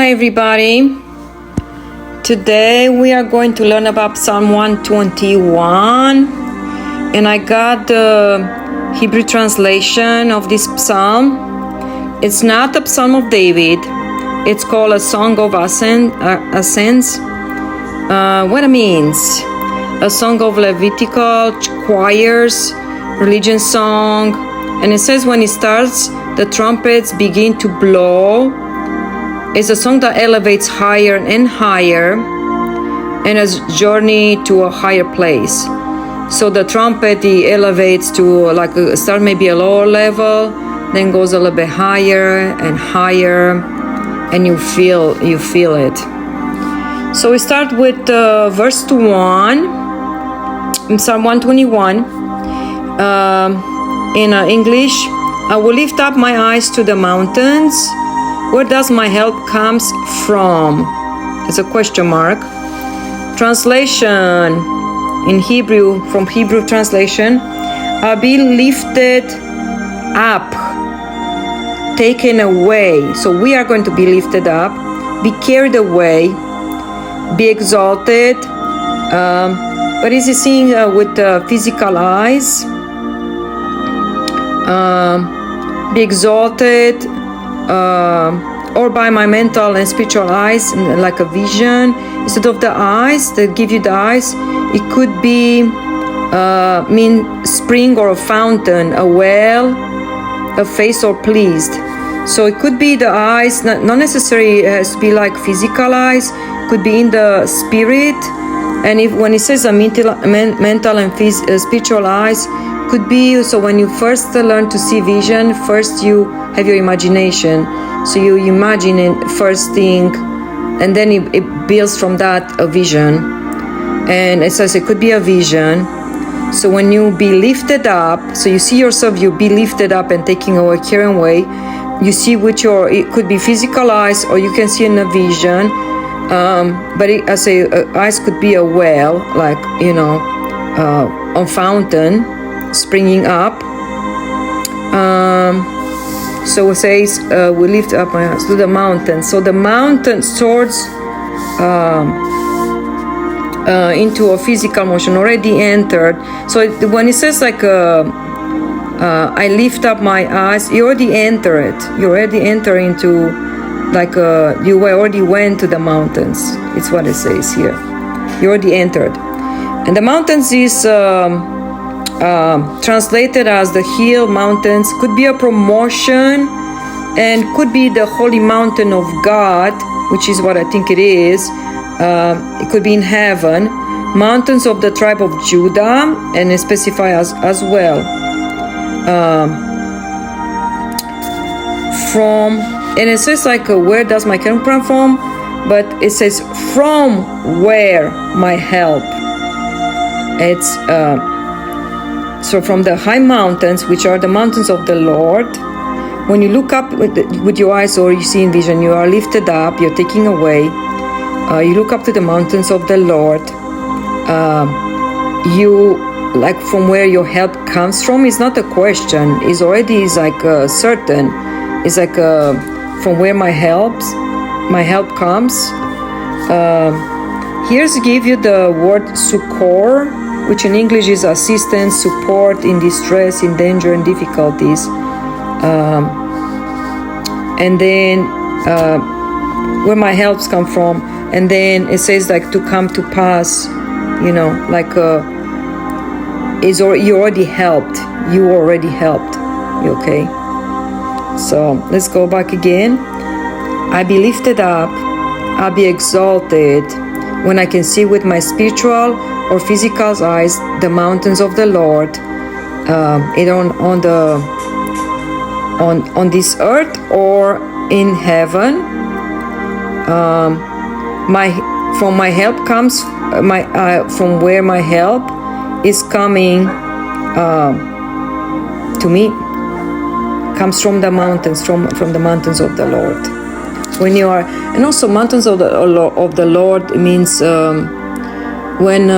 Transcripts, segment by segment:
Hi everybody. Today we are going to learn about Psalm 121, and I got the Hebrew translation of this psalm. It's not a psalm of David. It's called a song of ascents. What it means? A song of Levitical choirs, religion song, and it says when it starts, the trumpets begin to blow. It's a song that elevates higher and higher and a journey to a higher place. So the trumpet, it elevates to start maybe a lower level, then goes a little bit higher and higher, and you feel it. So we start with verse 1 in Psalm 121. In English, I will lift up my eyes to the mountains. Where does my help comes from? It's a question mark. Translation in Hebrew, from Hebrew translation, I'll be lifted up, taken away. So we are going to be lifted up, be carried away, be exalted. But is he seeing with physical eyes? Be exalted, or by my mental and spiritual eyes, like a vision. Instead of the eyes that give you the eyes, it could be mean spring or a fountain, a well, a face or pleased. So it could be the eyes, not necessarily it has to be like physical eyes, it could be in the spirit. And when it says a mental and spiritual eyes, could be, so when you first learn to see vision, first you have your imagination. So you imagine it first thing, and then it builds from that a vision. And it says it could be a vision. So when you be lifted up, so you see yourself, you be lifted up and taking away, carrying away, you see with your, it could be physical eyes, or you can see in a vision. But I say eyes could be a well, like, a fountain springing up. So it says we lift up my eyes to the mountains. So the mountain towards into a physical motion already entered. So when it says like I lift up my eyes, you already enter it. You already enter into you already went to the mountains. It's what it says here. You already entered, and the mountains is translated as the hill mountains. Could be a promotion, and could be the holy mountain of God, which is what I think it is. It could be in heaven, mountains of the tribe of Judah, and it specifies as well. And it says where does my help come from? But it says from where my help. It's so from the high mountains, which are the mountains of the Lord. When you look up with your eyes, or you see in vision, you are lifted up, you're taking away. You look up to the mountains of the Lord. From where your help comes from is not a question. It's already certain. It's from where my help comes. Here's give you the word succor, which in English is assistance, support in distress, in danger, and difficulties. And then where my helps come from. And then it says to come to pass, you already helped. You already helped. You okay? So let's go back again. I be lifted up. I be exalted when I can see with my spiritual or physical eyes the mountains of the Lord, on this earth or in heaven. From my help comes from where my help is coming to me. Comes from the mountains, from the mountains of the Lord. When you are, and also mountains of the Lord means when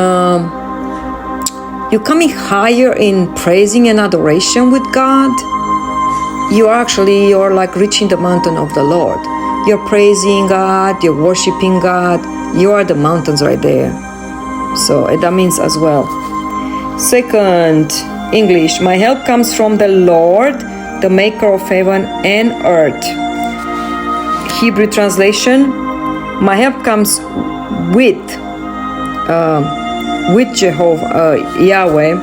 you're coming higher in praising and adoration with God, you're reaching the mountain of the Lord. you're praising God, you're worshiping God, you are the mountains right there. So that means as well. Second, English, my help comes from the Lord, the maker of heaven and earth. Hebrew translation, my help comes with Jehovah, Yahweh,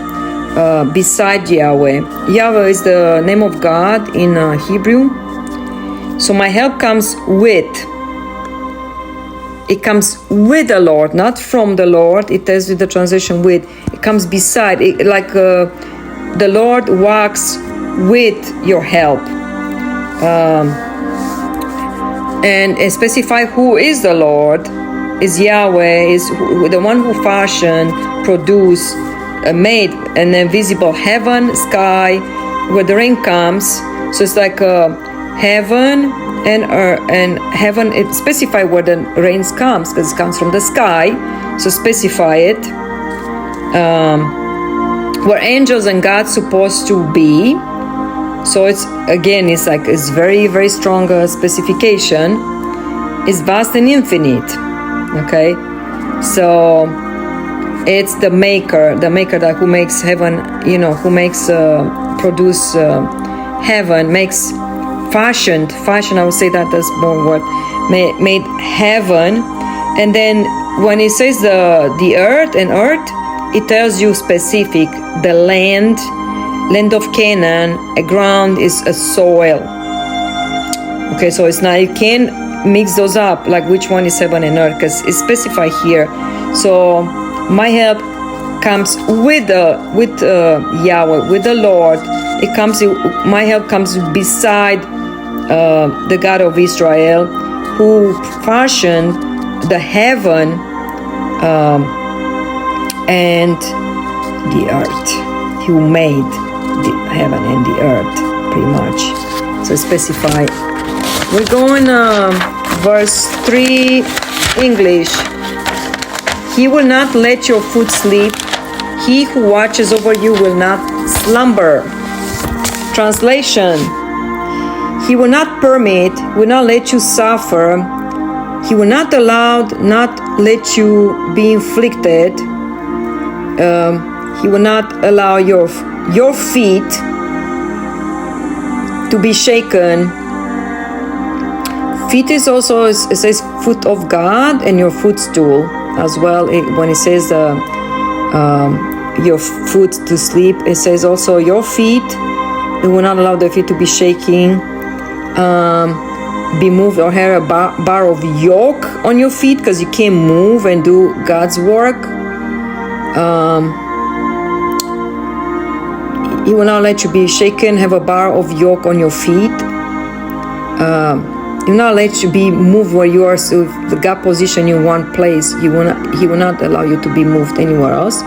beside Yahweh. Yahweh is the name of God in Hebrew. So my help comes with. It comes with the Lord, not from the Lord. It tells you the translation with. It comes beside. The Lord walks with your help. And specify who is the Lord. Is Yahweh, is the one who fashioned, produced, made an invisible heaven, sky, where the rain comes. So it's like heaven and earth, and heaven, it specify where the rains comes, because it comes from the sky. So specify it. Where angels and God's supposed to be. So it's very, very strong specification. It's vast and infinite. Okay, so it's the maker that who makes heaven, who makes produce heaven, makes fashioned, I would say that as more word, made heaven. And then when it says the earth and earth, it tells you specific, the land of Canaan, a ground is a soil. Okay, so it's not, you can't mix those up, like which one is heaven and earth, because it's specified here. So my help comes with Yahweh, with the Lord. My help comes beside the God of Israel, who fashioned the heaven and the earth. He who made the heaven and the earth, pretty much. So specify. We're going verse 3, English. He will not let your foot sleep. He who watches over you will not slumber. Translation. He will not let you suffer. He will not let you be inflicted. He will not allow your feet to be shaken. Feet is also, it says foot of God, and your footstool as well. When it says your foot to sleep, it says also your feet. It will not allow the feet to be shaking, be moved, or have a bar of yoke on your feet, because you can't move and do God's work. He will not let you be shaken, have a bar of yoke on your feet. He will not let you be moved where you are. So if the God position you in one place, He will not allow you to be moved anywhere else.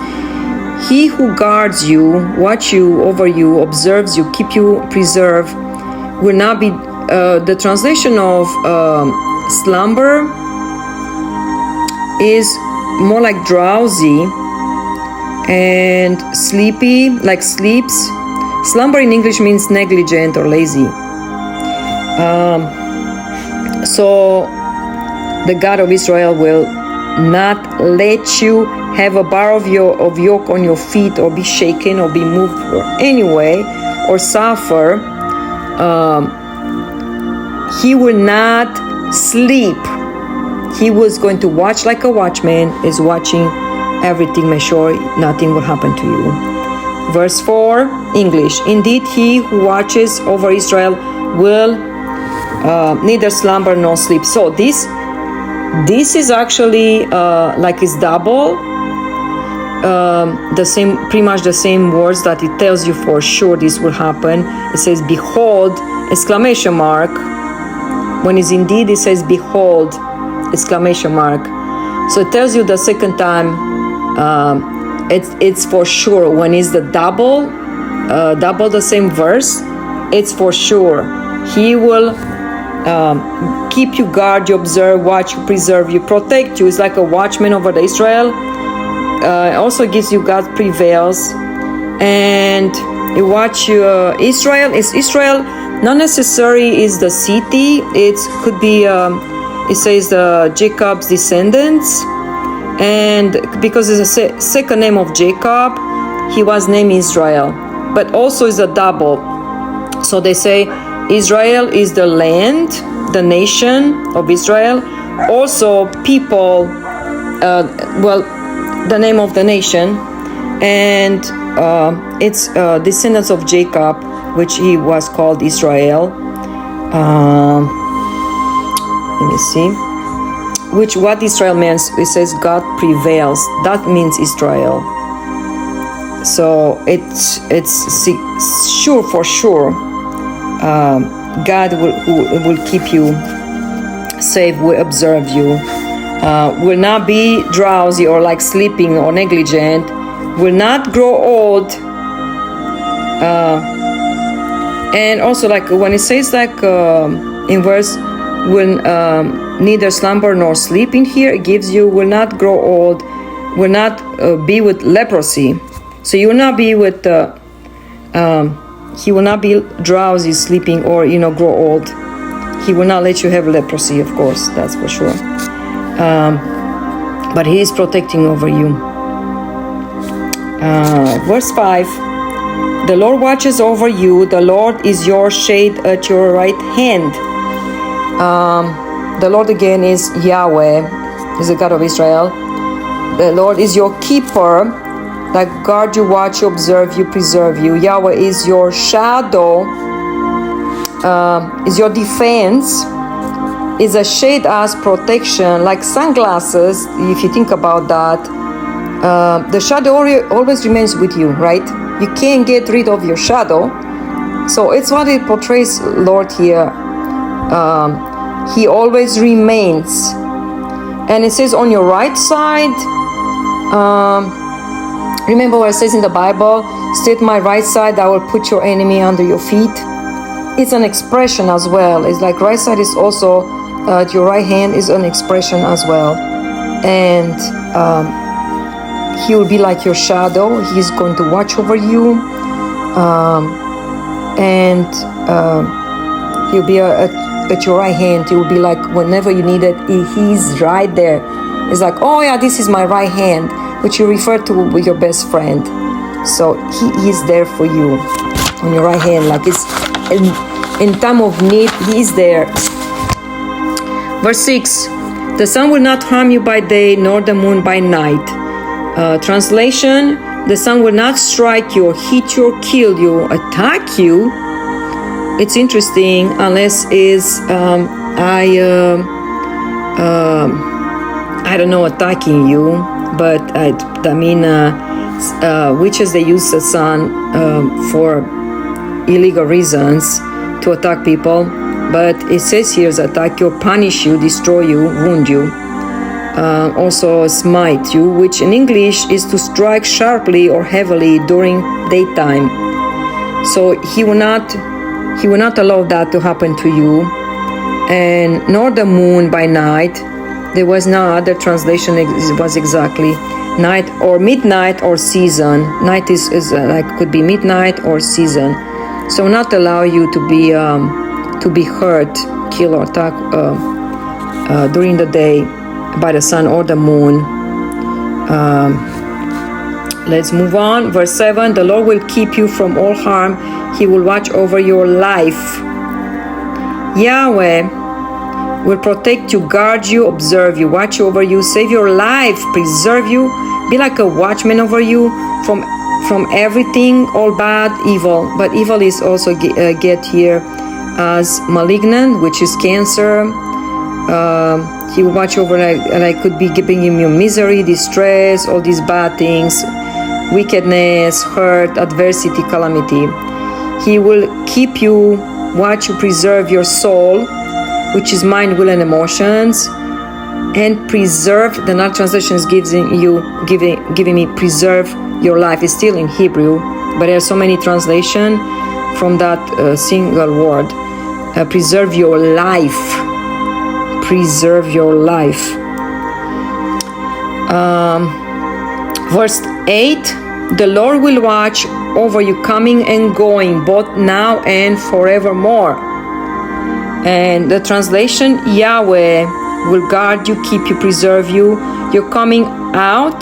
He who guards you, watch you, over you, observes you, keep you preserved, will not be. The translation of slumber is more like drowsy and sleepy, like sleeps. Slumber in English means negligent or lazy. So the God of Israel will not let you have a bar of yoke on your feet, or be shaken, or be moved anyway, or suffer. He will not sleep. He was going to watch like a watchman is watching everything, make sure nothing will happen to you. Verse 4, English. Indeed, he who watches over Israel will neither slumber nor sleep. So this is actually like it's double. The same, pretty much the same words that it tells you for sure this will happen. It says, behold, exclamation mark. When it's indeed, it says, behold, exclamation mark. So it tells you the second time, it's for sure. When it's the double the same verse, it's for sure. He will keep you, guard you, observe, watch you, preserve you, protect you. It's like a watchman over the Israel. Also gives you God prevails, and you watch Israel. Is Israel Not necessarily is the city. It could be, it says Jacob's descendants. And because it's a second name of Jacob, he was named Israel. But also is a double. So they say Israel is the land, the nation of Israel. Also people, the name of the nation. And it's descendants of Jacob, which he was called Israel. Let me see. Which what Israel means, it says God prevails. That means Israel. So it's sure for sure. God will keep you safe, will observe you, will not be drowsy or like sleeping or negligent, will not grow old. And also like when it says like in verse, will neither slumber nor sleep in here, it gives you will not grow old, will not be with leprosy. So you will not be with he will not be drowsy, sleeping, or grow old. He will not let you have leprosy, of course, that's for sure. But he is protecting over you. Verse 5. The Lord watches over you. The Lord is your shade at your right hand. The Lord again is Yahweh, is the God of Israel. The Lord is your keeper, that guard you, watch you, observe you, preserve you. Yahweh is your shadow, is your defense, is a shade as protection, like sunglasses. If you think about that, the shadow always remains with you, right? You can't get rid of your shadow. So it's what it portrays, Lord, here. He always remains. And it says on your right side, remember what it says in the Bible, stay at my right side, I will put your enemy under your feet. It's an expression as well. It's like right side is also, your right hand is an expression as well. And he will be like your shadow. He's going to watch over you. He'll be at your right hand. He will be like whenever you need it, he's right there. It's like, oh yeah, this is my right hand, which you refer to with your best friend. So he is there for you on your right hand, like it's in time of need, he is there. Verse 6. The sun will not harm you by day, nor the moon by night. Translation: the sun will not strike you or hit you or kill you, attack you. It's interesting, unless is I don't know, attacking you, but I mean witches, they use the sun for illegal reasons to attack people. But it says here, attack you, punish you, destroy you, wound you. Also smite you, which in English is to strike sharply or heavily during daytime. So he will not allow that to happen to you. And nor the moon by night. There was no other translation. It was exactly night or midnight or season. Night is like could be midnight or season. So not allow you to be hurt, kill or attack during the day by the sun or the moon. Let's move on. Verse 7. The Lord will keep you from all harm. He will watch over your life. Yahweh will protect you, guard you, observe you, watch over you, save your life, preserve you, be like a watchman over you from everything, all bad, evil. But evil is also get here as malignant, which is cancer. He will watch over, like could be giving you misery, distress, all these bad things, wickedness, hurt, adversity, calamity. He will keep you, watch you, preserve your soul, which is mind, will, and emotions, and preserve. The Nat translation is giving me preserve your life. It's still in Hebrew, but there are so many translations from that single word. Preserve your life. Preserve your life. Verse 8. The Lord will watch over you, coming and going, both now and forevermore. And the translation, Yahweh will guard you, keep you, preserve you. You're coming out,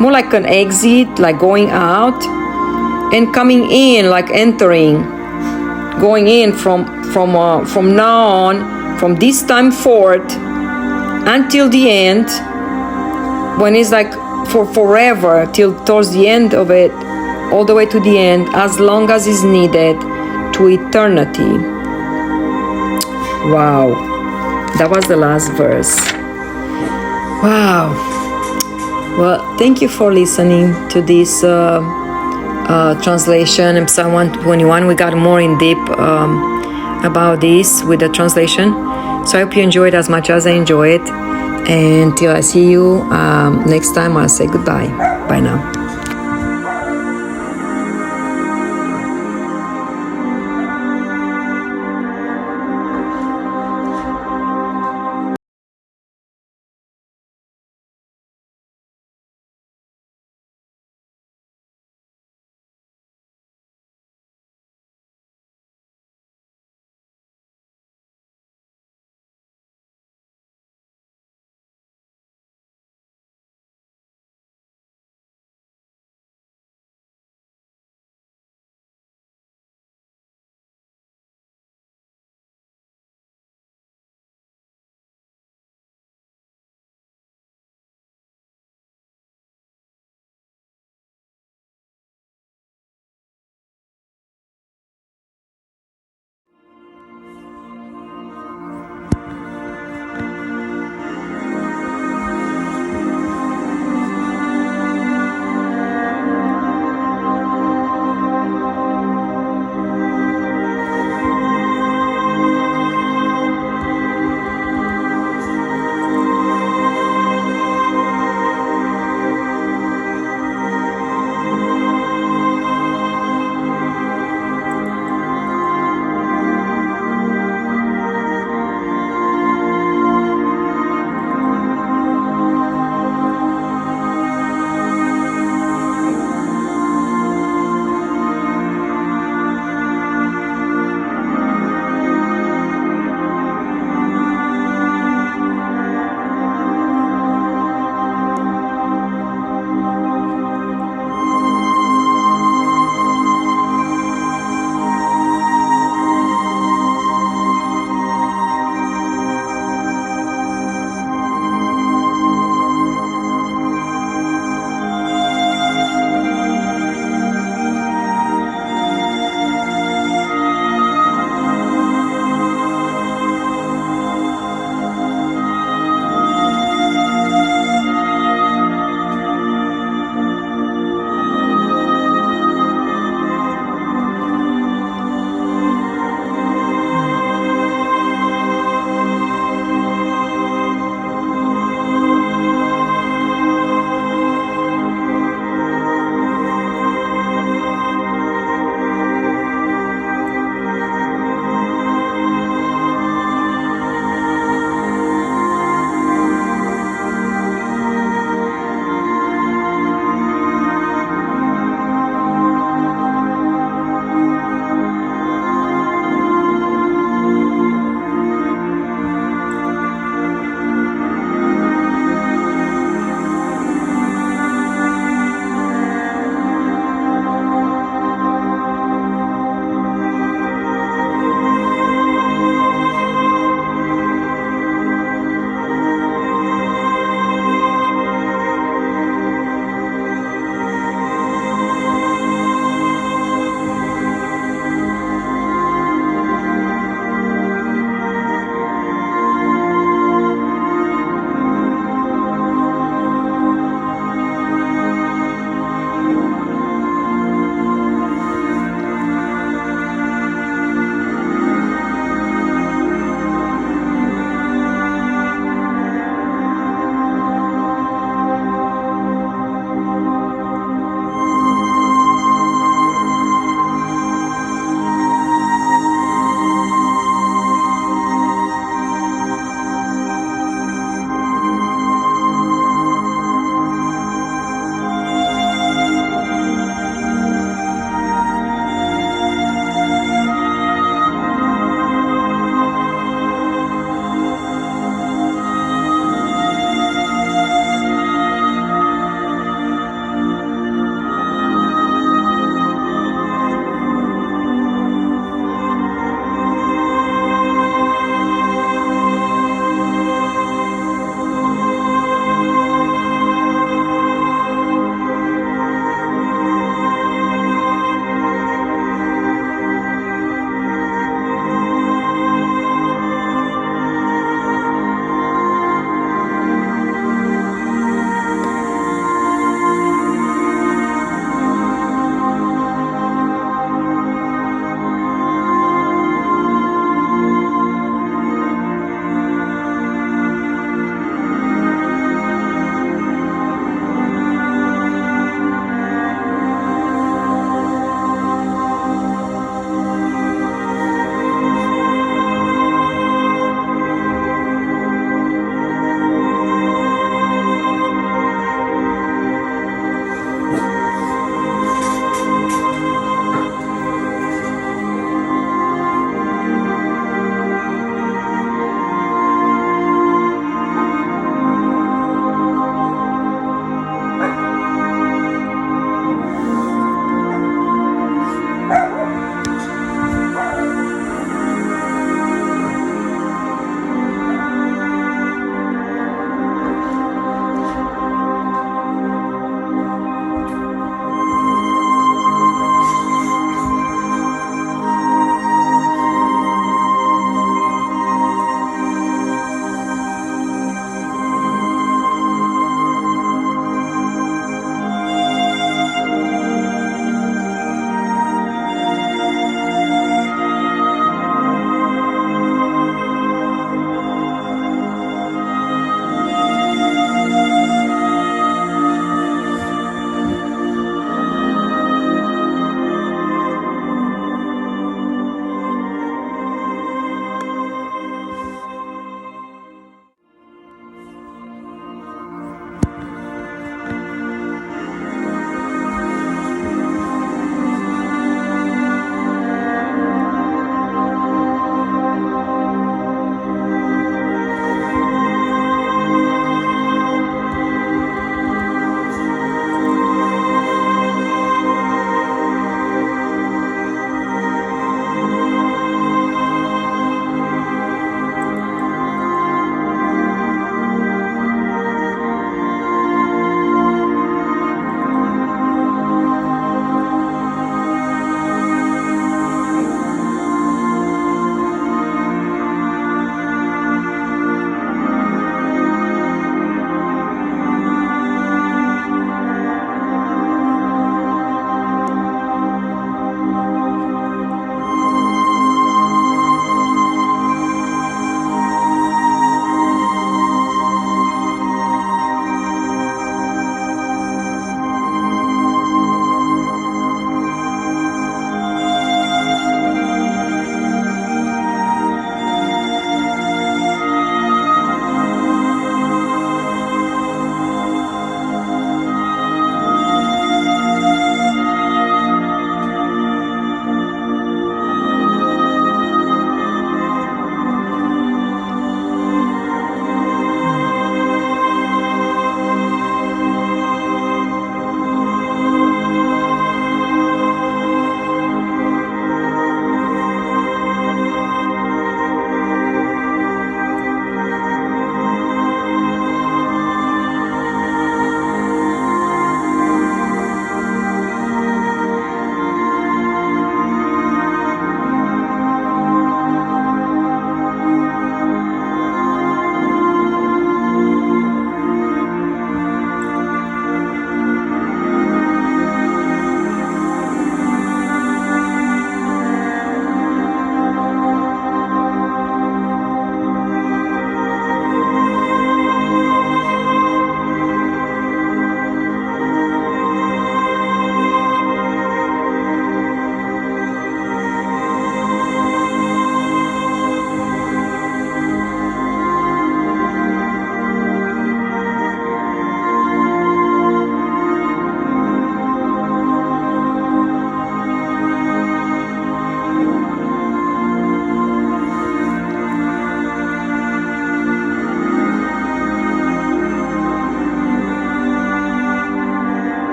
more like an exit, like going out, and coming in, like entering, going in from now on, from this time forth until the end, when it's like for forever, till towards the end of it, all the way to the end, as long as is needed, to eternity. Wow, that was the last verse. Wow. Well, thank you for listening to this translation in Psalm 121. We got more in deep about this with the translation. So I hope you enjoyed as much as I enjoy it. And till I see you next time, I'll say goodbye. Bye now.